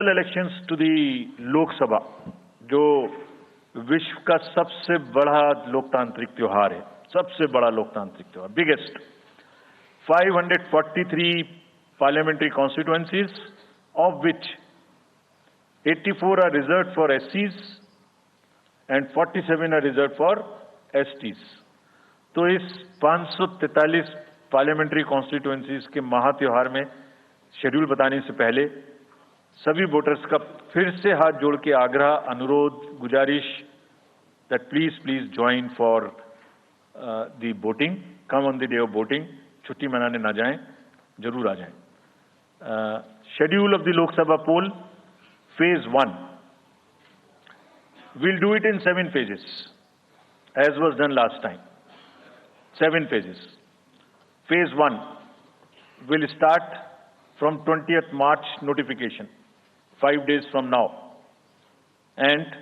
Elections to the Lok Sabha, जो विश्व का सबसे बड़ा लोकतांत्रिक त्योहार है, सबसे बड़ा लोकतांत्रिक त्योहार, biggest 543 parliamentary constituencies, of which 84 are reserved for SCs and 47 are reserved for STs। तो इस 543 पार्लियामेंट्री कॉन्स्टिट्यूएंसीज के महात्योहार में शेड्यूल बताने से पहले सभी वोटर्स का फिर से हाथ जोड़ के आग्रह, अनुरोध, गुजारिश that please join for the voting, come on the day of voting. छुट्टी मनाने ना जाएं, जरूर आ जाएं। Schedule of the Lok Sabha poll, phase 1, we'll do it in 7 phases as was done last time। 7 phases। phase 1 will start from 20th March notification, 5 days from now, and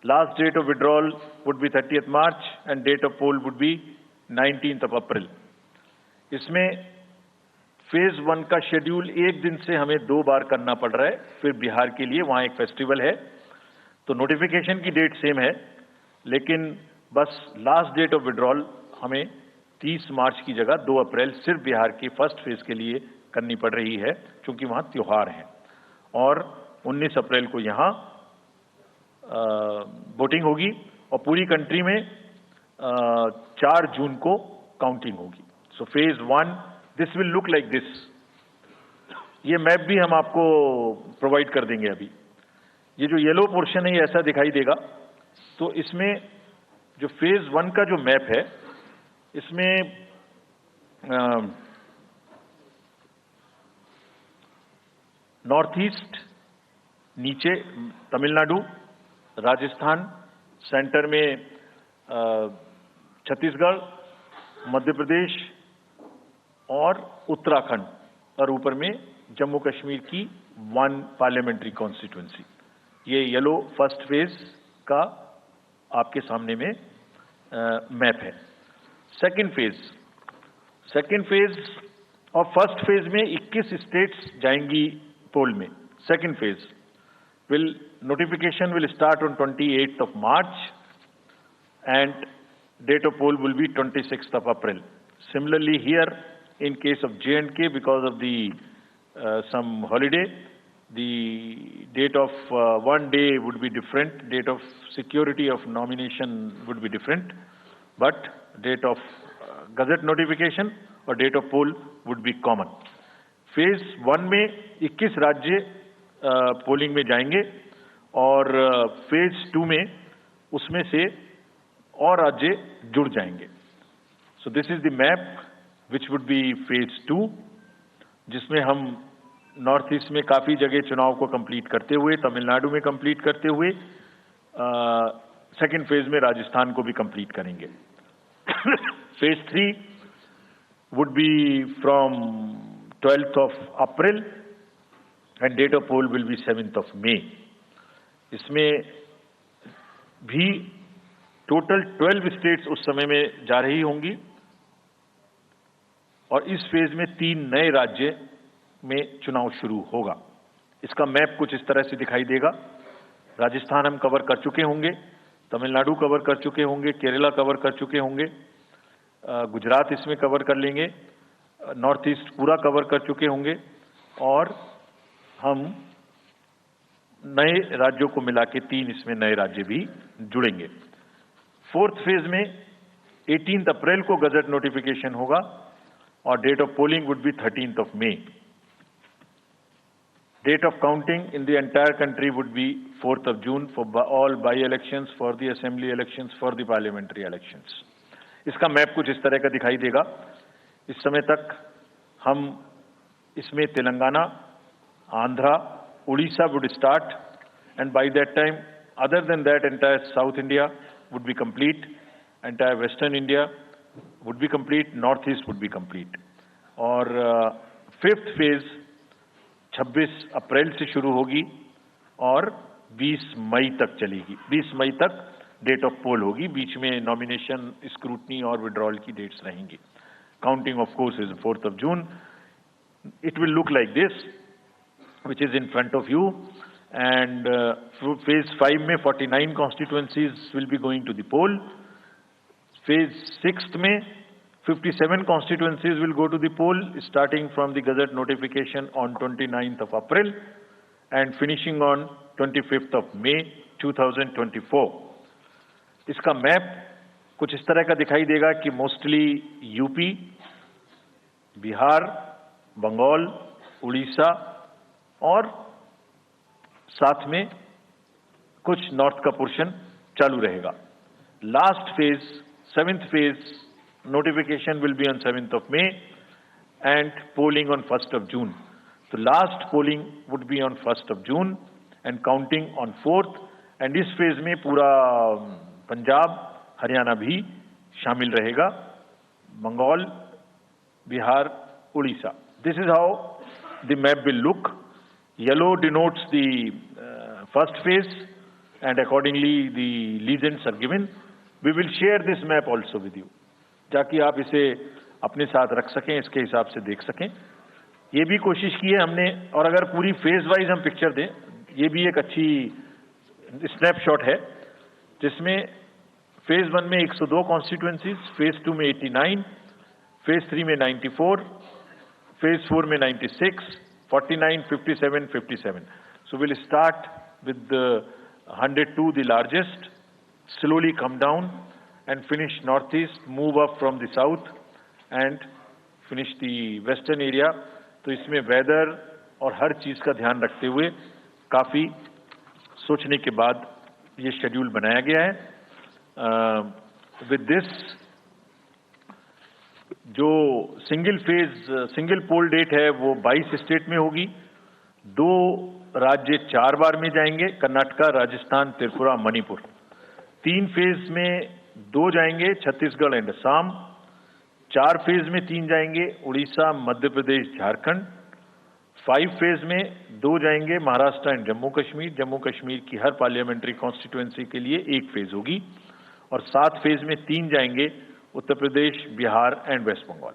last date of withdrawal would be 30th March and date of poll would be 19th of April। इसमें phase 1 का schedule एक दिन से हमें 2 बार करना पड़ रहा है। फिर बिहार के लिए वहां एक फेस्टिवल है, तो नोटिफिकेशन की डेट सेम है, लेकिन बस लास्ट डेट ऑफ विड्रॉल हमें 30 मार्च की जगह 2 अप्रैल सिर्फ बिहार के फर्स्ट फेज के लिए करनी पड़ रही है, क्योंकि वहां त्योहार है। और 19 अप्रैल को यहां वोटिंग होगी और पूरी कंट्री में 4 जून को काउंटिंग होगी। So phase 1 this will look like this. ये मैप भी हम आपको प्रोवाइड कर देंगे। अभी ये जो येलो पोर्शन है ये ऐसा दिखाई देगा। तो इसमें जो फेज 1 का जो मैप है, इसमें नॉर्थ ईस्ट, नीचे तमिलनाडु, राजस्थान, सेंटर में छत्तीसगढ़, मध्य प्रदेश और उत्तराखंड, और ऊपर में जम्मू कश्मीर की 1 पार्लियामेंट्री कॉन्स्टिट्यूएंसी। ये येलो फर्स्ट फेज का आपके सामने में मैप है। सेकंड फेज और फर्स्ट फेज में 21 स्टेट्स जाएंगी पोल में। Second phase notification will start on 28th of March and date of poll will be 26th of April। Similarly here, in case of J&K, because of the some holiday, the date of one day would be different, date of security of nomination would be different, but date of gazette notification और date of poll would be common। Phase 1 में 21 राज्य polling में जाएंगे और phase 2 में उसमें से और राज्य जुड़ जाएंगे। So this is the map which would be phase 2, जिसमें हम नॉर्थ ईस्ट में काफी जगह चुनाव को कंप्लीट करते हुए, तमिलनाडु में कंप्लीट करते हुए, सेकेंड फेज में राजस्थान को भी कंप्लीट करेंगे। Phase 3 would be from 12th of April and date of poll will be 7th of May। इसमें भी टोटल 12 स्टेट्स उस समय में जा रही होंगी और इस फेज में 3 नए राज्य में चुनाव शुरू होगा। इसका मैप कुछ इस तरह से दिखाई देगा। राजस्थान हम कवर कर चुके होंगे, तमिलनाडु कवर कर चुके होंगे, केरला कवर कर चुके होंगे, गुजरात इसमें कवर कर लेंगे, नॉर्थ ईस्ट पूरा कवर कर चुके होंगे और हम नए राज्यों को मिला के 3 इसमें नए राज्य भी जुड़ेंगे। फोर्थ फेज में 18 अप्रैल को गजट नोटिफिकेशन होगा और date of polling would be 13th of May। Date of counting in the entire country would be 4th of June for all by elections, for the assembly elections, for the parliamentary elections. इसका map कुछ इस तरह का दिखाई देगा। इस समय तक हम इसमें Telangana, Andhra, Orissa would start and by that time other than that entire south India would be complete, entire western India would be complete, north east would be complete. और फिफ्थ फेज 26 अप्रैल से शुरू होगी और 20 मई तक चलेगी। 20 मई तक डेट ऑफ पोल होगी, बीच में नॉमिनेशन, स्क्रूटनी और विड्रॉल की डेट्स रहेंगी। Counting of course is 4th of June। It will look like this, which is in front of you। and phase 5 में 49 constituencies will be going to the poll. Phase 6 में 57 constituencies will go to the poll, starting from the Gazette notification on 29th of April and finishing on 25th of May 2024. इसका map कुछ इस तरह का दिखाई देगा कि मोस्टली यूपी, बिहार, बंगाल, उड़ीसा और साथ में कुछ नॉर्थ का पोर्शन चालू रहेगा. Last phase, 7th phase notification will be on 7th of May and polling on 1st of June. So last polling would be on 1st of June and counting on 4th. And इस phase में पूरा पंजाब, हरियाणा भी शामिल रहेगा, Bengal, Bihar, Orissa. This is how the map will look. Yellow denotes the first phase and accordingly the legends are given. We will share this map also with you, ताकि आप इसे अपने साथ रख सकें, इसके हिसाब से देख सकें. ये भी कोशिश की है हमने, और अगर पूरी फेज वाइज हम पिक्चर दें, ये भी एक अच्छी स्नैपशॉट है, जिसमें फेज 1 में 102 कॉन्स्टिट्यूएंसीज, फेज 2 में 89, फेज 3 में 94, फेज 4 में 96, 49, 57, 57. So we'll start with the 102, the largest, slowly come down and finish northeast, move up from the south and finish the western area. तो इसमें वेदर और हर चीज का ध्यान रखते हुए काफी सोचने के बाद ये शेड्यूल बनाया गया है. विद दिस, जो सिंगल पोल डेट है वो 22 स्टेट में होगी. 2 राज्य 4 बार में जाएंगे, कर्नाटका, राजस्थान, त्रिपुरा, मणिपुर. 3 फेज में 2 जाएंगे, छत्तीसगढ़ एंड असम. 4 फेज में 3 जाएंगे, उड़ीसा, मध्य प्रदेश, झारखंड. 5 फेज में 2 जाएंगे, महाराष्ट्र एंड जम्मू कश्मीर. जम्मू कश्मीर की हर पार्लियामेंट्री कॉन्स्टिट्यूएंसी के लिए 1 फेज होगी. और 7 फेज में 3 जाएंगे, Uttar Pradesh, Bihar and West Bengal.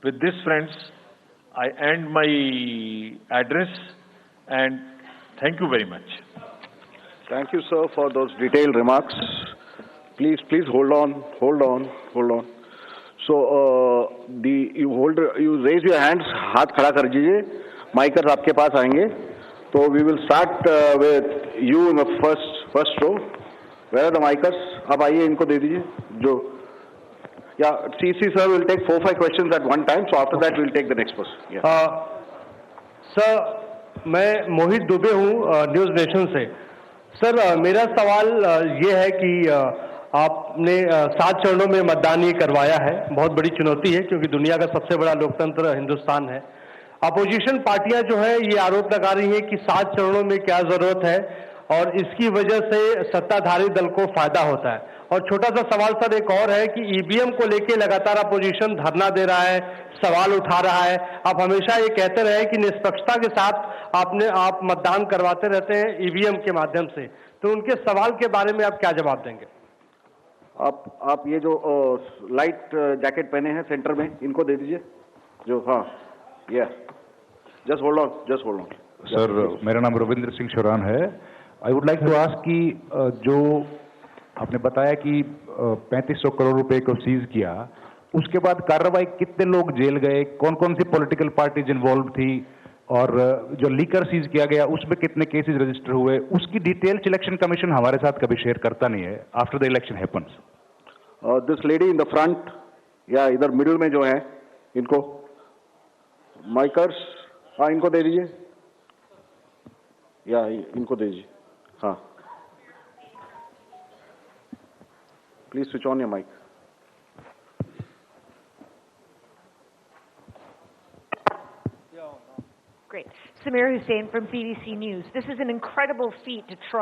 With this friends, I end my address and thank you very much. Thank you, sir, for those detailed remarks. Please hold on. So, you raise your hands, हाथ खड़ा कर दीजिए. माइकर्स आपके पास आएंगे. तो we will start with you in the first row. Where are the micers? आप आइए, इनको दे दीजिए. जो Yeah, CC sir will take 4-5 questions at one time. So after that we'll take the next person. Yeah. Sir, मैं मोहित दुबे हूँ news nation से. Sir, मेरा सवाल ये है कि आपने 7 चरणों में मतदान ये करवाया है. बहुत बड़ी चुनौती है क्योंकि दुनिया का सबसे बड़ा लोकतंत्र हिंदुस्तान है. अपोजिशन पार्टियां जो है ये आरोप लगा रही हैं कि 7 चरणों में क्या जरूरत है और इसकी वजह से सत्ताधारी दल को फायदा होता है. और छोटा सा सवाल सर एक और है कि ईवीएम को लेके लगातार अपोजिशन धरना दे रहा है, सवाल उठा रहा है. आप हमेशा ये कहते रहे कि निष्पक्षता के साथ आप मतदान करवाते रहते हैं ईवीएम के माध्यम से. तो उनके सवाल के बारे में आप क्या जवाब देंगे? आप ये जो लाइट जैकेट पहने हैं सेंटर में, इनको दे दीजिए. जो हाँ, जस्ट होल्ड ऑन. सर, मेरा नाम रविंद्र सिंह शोरान है. I would like to ask कि जो आपने बताया कि 3500 करोड़ रुपए को सीज किया, उसके बाद कार्रवाई कितने लोग जेल गए, कौन कौन सी पॉलिटिकल पार्टीज इन्वॉल्व थी, और जो लीकर सीज किया गया उसमें कितने केसेस रजिस्टर हुए, उसकी डिटेल्स इलेक्शन कमीशन हमारे साथ कभी शेयर करता नहीं है after the election happens. This lady in the front या इधर मिडिल में जो है, इनको माइकर्स, हाँ इनको दे दीजिए. या इनको दे दीजिए. हाँ, please switch on your mic. Great. Samir Hussain from BBC News. This is an incredible feat to try